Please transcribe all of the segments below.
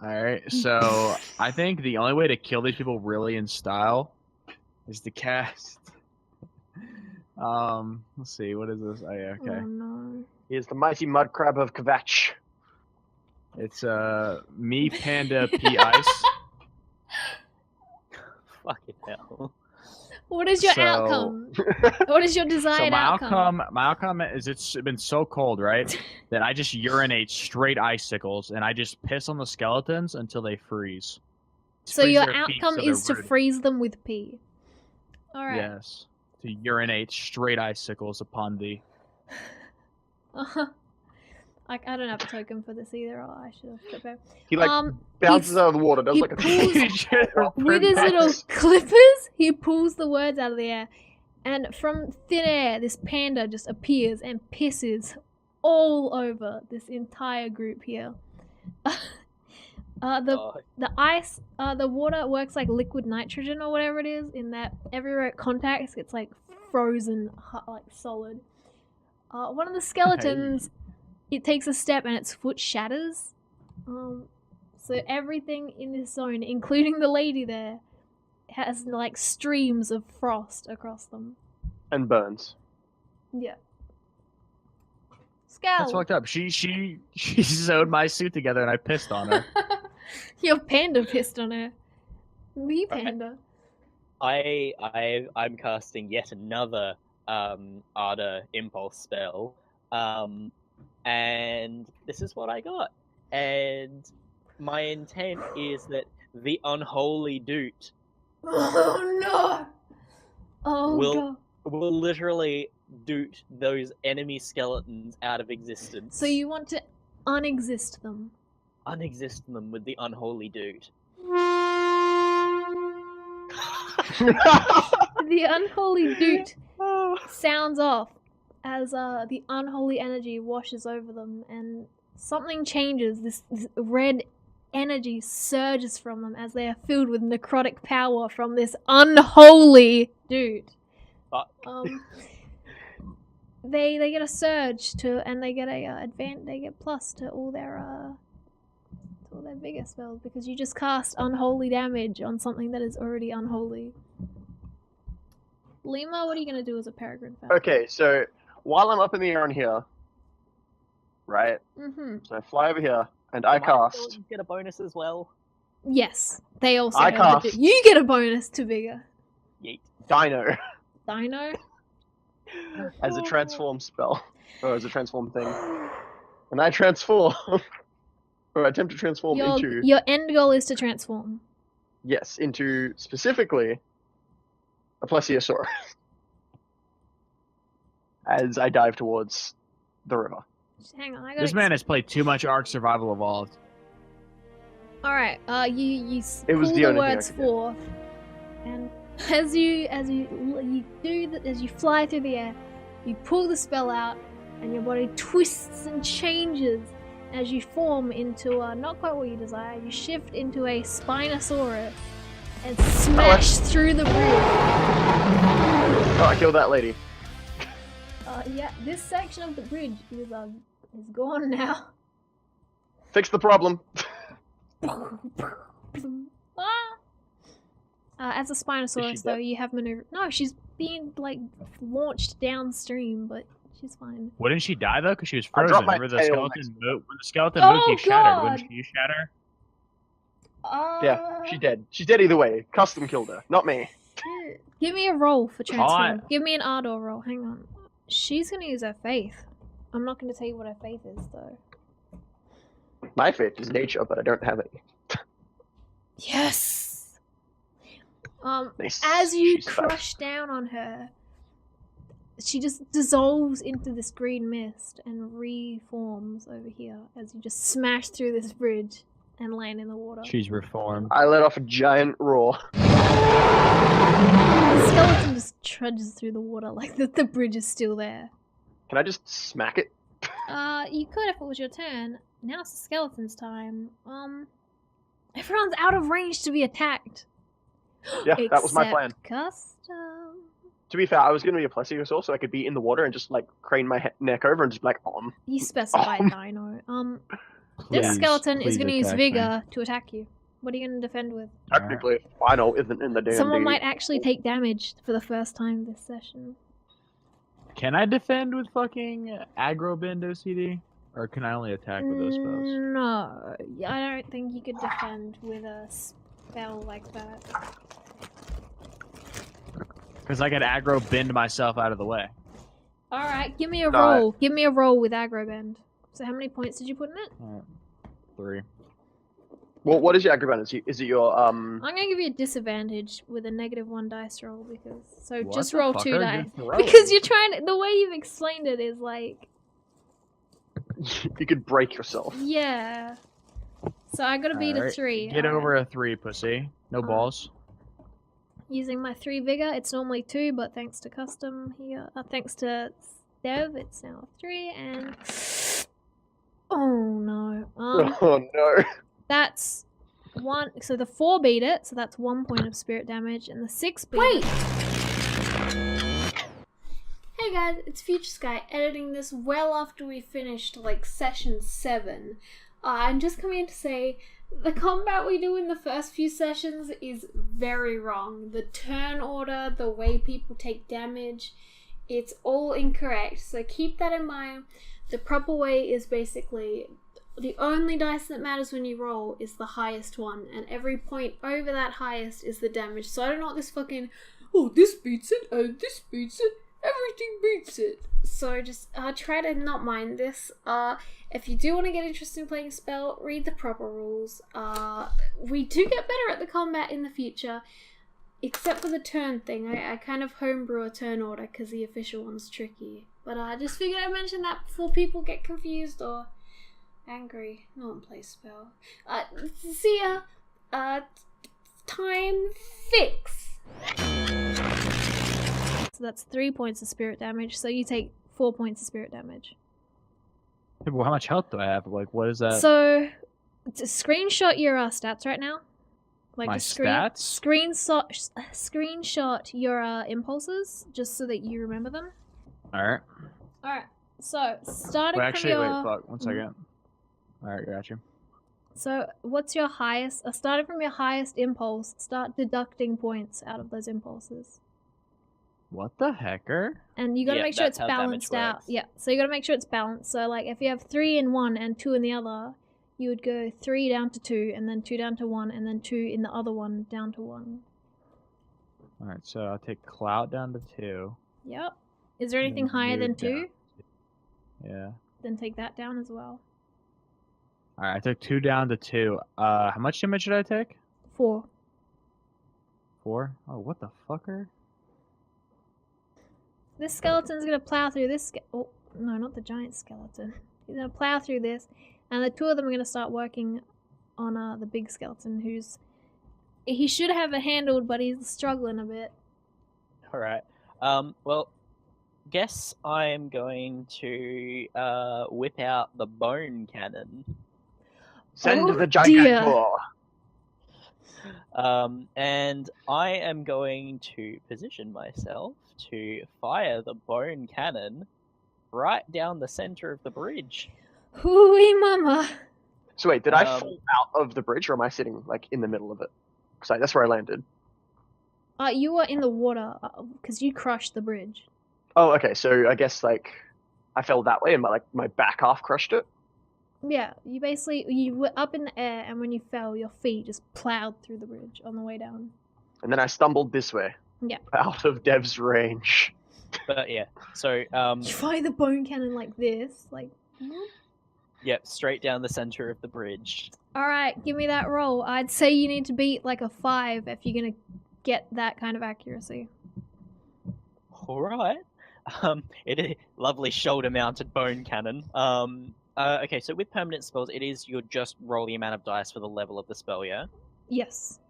Alright, so I think the only way to kill these people really in style is to cast. Let's see, what is this? Oh, yeah, okay. Oh no. He is the mighty mud crab of Kvatch. It's me, Panda, P Ice. Fucking hell. What is your So- outcome? What is your desired outcome? My outcome is it's been so cold, right? That I just urinate straight icicles and I just piss on the skeletons until they freeze. So Freeze your their feet outcome so they're is to rooted. freeze them with pee. Alright. Yes. To urinate straight icicles upon thee. I don't have a token for this either. Oh, I should have prepared. He bounces out of the water, does he like a pulls- With his little clippers, he pulls the words out of the air. And from thin air, this panda just appears and pisses all over this entire group here. The ice, the water works like liquid nitrogen or whatever it is, in that everywhere it contacts, it's like frozen, like solid. One of the skeletons, it takes a step and its foot shatters. So everything in this zone, including the lady there, has like streams of frost across them. and burns. Yeah. Scowl. That's fucked up. She sewed my suit together and I pissed on her. Your panda pissed on her. Me panda. I'm casting yet another Arda impulse spell. And this is what I got. And my intent is that the unholy Doot Oh no! Oh god. will literally doot those enemy skeletons out of existence. So you want to unexist them? Unexist them with the unholy Doot. The unholy doot sounds off as the unholy energy washes over them, and something changes. This red energy surges from them as they are filled with necrotic power from this unholy doot. Fuck. They get a surge to, and they get a they get plus to all their vigor spells because you just cast unholy damage on something that is already unholy. Lima, what are you gonna do as a peregrine falcon? Okay, so while I'm up in the air on here, right? Mm-hmm. So I fly over here and I cast. Get a bonus as well. Yes, they also I have cast- you get a bonus to vigor. Yeet. Dino Dino. as a transform spell, or as a transform thing, and I transform, or attempt to transform into Your end goal is to transform. into specifically a plesiosaur as I dive towards the river. Just hang on, I got This man has played too much Ark Survival Evolved. All right, you It was pull the the only thing I words could do. forth, and as you fly through the air, you pull the spell out, and your body twists and changes as you form into not quite what you desire. You shift into a Spinosaurus and smash through the bridge. Oh, I killed that lady. Yeah, this section of the bridge is gone now. Fix the problem. As a Spinosaurus, though, you have maneuver. No, she's being like launched downstream, but she's fine. Wouldn't she die though? Because she was I frozen. dropped my Remember the tail skeleton next to moved? When the skeleton Oh, moved, she shattered. God! Wouldn't she shatter? Yeah, she's dead. She's dead either way. Custom killed her, not me. Give me a roll for transform. Hot. Give me an Ardor roll. Hang on. She's gonna use her faith. I'm not gonna tell you what her faith is, though. My faith is nature, but I don't have any. Yes. Nice. As you She's fast. crush down on her, she just dissolves into this green mist and reforms over here as you just smash through this bridge and land in the water. She's reformed. I let off a giant roar. The skeleton just trudges through the water like the bridge is still there. Can I just smack it? You could if it was your turn. Now it's the skeleton's time. Everyone's out of range to be attacked. Yeah, that was my plan. Custom. To be fair, I was going to be a plesiosaur, so I could be in the water and just like crane my neck over and just be like, You specified Dino. This Please, skeleton is please going to use attack me. vigor to attack you. What are you going to defend with? Technically, final isn't in the D&D. Someone might actually take damage for the first time this session. Can I defend with fucking aggro bend OCD? Or can I only attack with those spells? No, I don't think you could defend with a spell like that. Because I could aggro bend myself out of the way. Alright, give me a roll. Give me a roll with aggro bend. So how many points did you put in it? 3. Well, what is your aggravant? Is it your I'm gonna give you a disadvantage with a -1 dice roll because What just the roll fuck 2 are dice. you throwing? Because you're trying to, the way you've explained it is like, you could break yourself. yeah. So I gotta beat a Alright, 3. Get alright. over a 3, pussy. No balls. Using my 3 vigor, it's normally 2, but thanks to custom here, thanks to Dev, it's now 3 and oh no. Oh no. That's 1. So the 4 beat it, so that's 1 point of spirit damage, and the 6 beat it. Hey guys, it's Future Sky editing this well after we finished like session 7. I'm just coming in to say the combat we do in the first few sessions is very wrong. The turn order, the way people take damage, it's all incorrect. So keep that in mind. The proper way is basically the only dice that matters when you roll is the highest one, and every point over that highest is the damage. So I don't want this fucking, oh, this beats it, and this beats it, everything beats it. So just try to not mind this. If you do want to get interested in playing a spell, read the proper rules. We do get better at the combat in the future, except for the turn thing. I kind of homebrew a turn order because the official one's tricky. But I just figured I'd mention that before people get confused or angry. No one plays spell. See ya. Time fix. So that's 3 points of spirit damage. So you take 4 points of spirit damage. Yeah, well, how much health do I have? Like, what is that? So, screenshot your stats right now. Like My just stats? Screenshot your impulses just so that you remember them. Alright. All right. So starting Wait, actually, from your. wait, fuck. 1 second. Alright, got you. So what's your highest? Starting from your highest impulse, start deducting points out of those impulses. What the hecker? And you gotta Yeah, make sure that's it's how damage balanced out. works. Yeah. So you gotta make sure it's balanced. So like if you have 3 in one and 2 in the other, you would go 3 down to 2, and then 2 down to 1, and then 2 in the other one down to 1. Alright, so I'll take clout down to 2. Yep. Is there anything higher than 2? Yeah. Then take that down as well. Alright, I took 2 down to 2. How much damage did I take? 4. 4? Oh, what the fucker? This skeleton's gonna plow through this. Oh no, not the giant skeleton. He's gonna plow through this, and the 2 of them are gonna start working on the big skeleton, he should have it handled, but he's struggling a bit. Alright. Well, guess I'm going to whip out the bone cannon. Send Oh, the dear. Gigantor. And I am going to position myself to fire the bone cannon right down the center of the bridge. Hooey mama. So wait, did I fall out of the bridge, or am I sitting like in the middle of it? Because that's where I landed. You were in the water because you crushed the bridge. Oh, okay. So I guess like I fell that way, and my back half crushed it. Yeah, you were up in the air, and when you fell, your feet just plowed through the bridge on the way down. And then I stumbled this way. Yeah. Out of Dev's range. But yeah, so You fire the bone cannon like this, like. yep, straight down the center of the bridge. Alright, give me that roll. I'd say you need to beat like a 5 if you're gonna get that kind of accuracy. Alright. It is lovely shoulder-mounted bone cannon. Okay, so with permanent spells, you'll just roll the amount of dice for the level of the spell, yeah? Yes.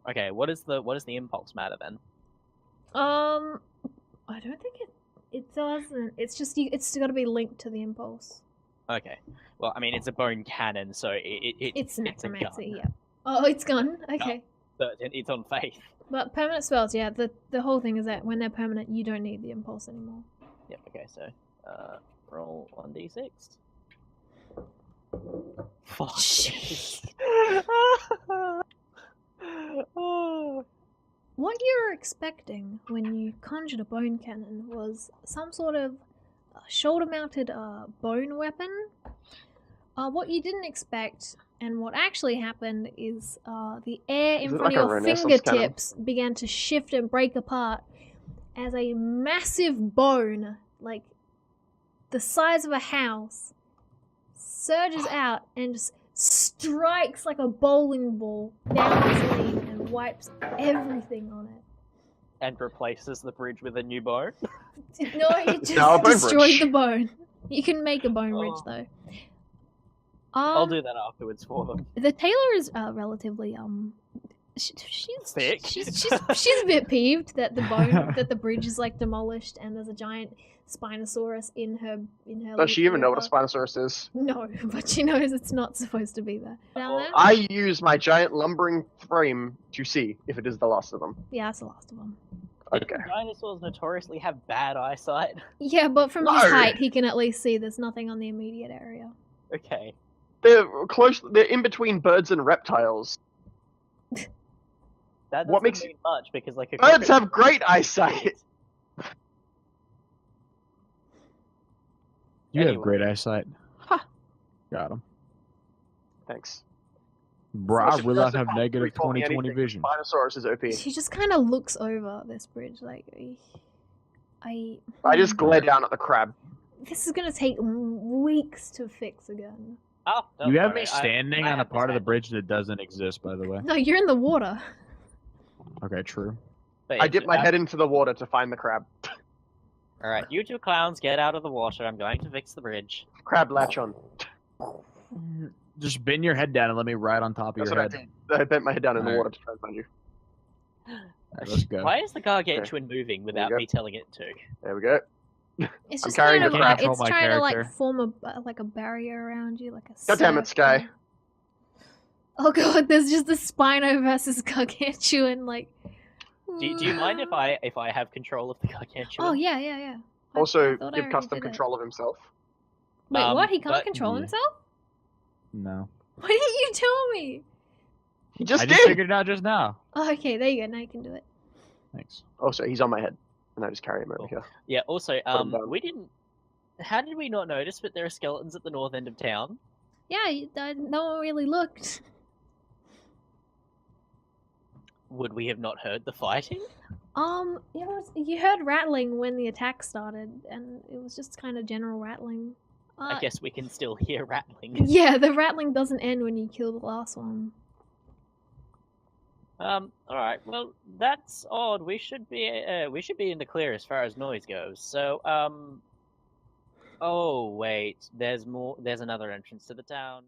Okay, what does the impulse matter then? I don't think it doesn't. It's just it's got to be linked to the impulse. Okay, well, I mean, it's a bone cannon, so It's a necromancy, gun. yeah. Oh, it's gone. Okay. So it's on faith. But permanent spells, yeah. The whole thing is that when they're permanent, you don't need the impulse anymore. Yep. Okay, so roll 1d6. Fuck. Jeez. Oh. What you were expecting when you conjured a bone cannon was some sort of shoulder-mounted bone weapon. What you didn't expect, and what actually happened, is the air in Is it front like a of your Renaissance cannon? fingertips began to shift and break apart as a massive bone, like the size of a house, surges out and just strikes like a bowling ball down the scene and wipes everything on it. And replaces the bridge with a new bone. No, it just No, a bone destroyed bridge. the bone. You can make a bone bridge Oh. though. I'll do that afterwards for them. The tailor is relatively she's Thick. She's a bit peeved that the bone that the bridge is like demolished and there's a giant Spinosaurus in her. Does she even know what a river. Spinosaurus is? No, but she knows it's not supposed to be there. Down there? I use my giant lumbering frame to see if it is the last of them. Yeah, that's the last of them. Okay. Didn't dinosaurs notoriously have bad eyesight? Yeah, but from his No. height, he can at least see there's nothing on the immediate area. Okay. They're close. They're in between birds and reptiles. That doesn't What makes- mean much because like a Birds crocodile- have great eyesight. You Anyway. have great eyesight. Ha. Got him. Thanks. Bro, I Also, really doesn't have have negative freeform 20/20 anything. vision. Spinosaurus is OP. She just kind of looks over this bridge, like I just glare down at the crab. This is gonna take weeks to fix again. Oh, don't You have worry, me standing I on a have this part of the hand. bridge that doesn't exist, by the way. No, you're in the water. Okay, true. But I if- dip my head into the water to find the crab. Alright, you two clowns get out of the water. I'm going to fix the bridge. Crab latch on. Just bend your head down and let me ride on top of That's your what head. I did. I bent my head down in the Alright. water to try and find you. Alright, let's go. Why is the gargantuan moving without go. me telling it to? There we go. It's I'm just carrying kind the of crab. it's Control my trying to like character. form a barrier around you, like a. God damn it, Sky. circle. Oh god, there's just the Spino versus Gargantuan, like. Do you mind if I have control of the gargantuan? Oh yeah. I Also, thought I give already custom did it. control of himself. Wait, what? He can't but- control Yeah. himself? No. Why didn't you tell me? He just I did! just figured it out just now. Oh, okay, there you go. Now you can do it. Thanks. Also, he's on my head. And I just carry him over Cool. here. Yeah, also, him down. we didn't... How did we not notice that there are skeletons at the north end of town? Yeah, no one really looked. Would we have not heard the fighting? You heard rattling when the attack started, and it was just kind of general rattling. I guess we can still hear rattling. Yeah, the rattling doesn't end when you kill the last one. Alright, well, that's odd. We should be in the clear as far as noise goes. So, oh, wait, there's another entrance to the town.